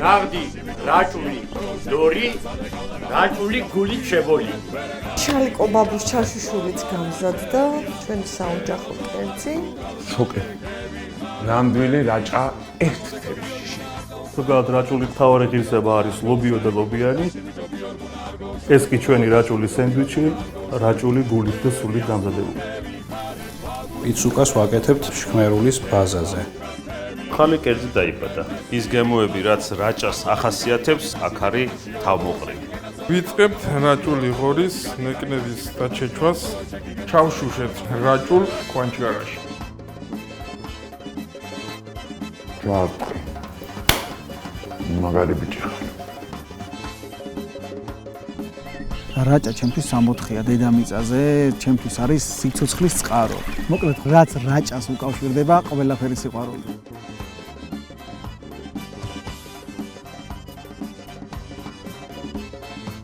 ნაღდი, რაჭული, ლორი, რაჭული გულით შებოლი. შალიკო ბაბუს ჩაშუშულიც გამზადდა, ჩვენი საოჯახო კერძი. სოკე. ნამდვილი რაჭა ერთ თემში. ზოგადად რაჭული მთავარი ღირსება არის ლობიო და ლობიანი. ეს კი ჩვენი რაჭული სენდვიჩი, რაჭული გულით და სულით გამზადებული. პიცუკას ვაკეთებთ შხმერულის ბაზაზე. ხალი კერძი დაიბადა. ის გემოები, რაც რაჭას ახასიათებს, აქ არის თავმოყრილი. ვიწყებთ რაჭული ღორის ნეკნების დაჩეჩვას, ჩავშუშეთ რაჭულ კვანჭგარაში. ჯვარკი. მაგარი ბიჭი. რაჭა ჩემთვის 64-ია დედამიწაზე, ჩემთვის არის სიცოცხლის წყარო. მოკლედ, რაც რაჭას უკავშირდება, ყველაფერი სიყვარული.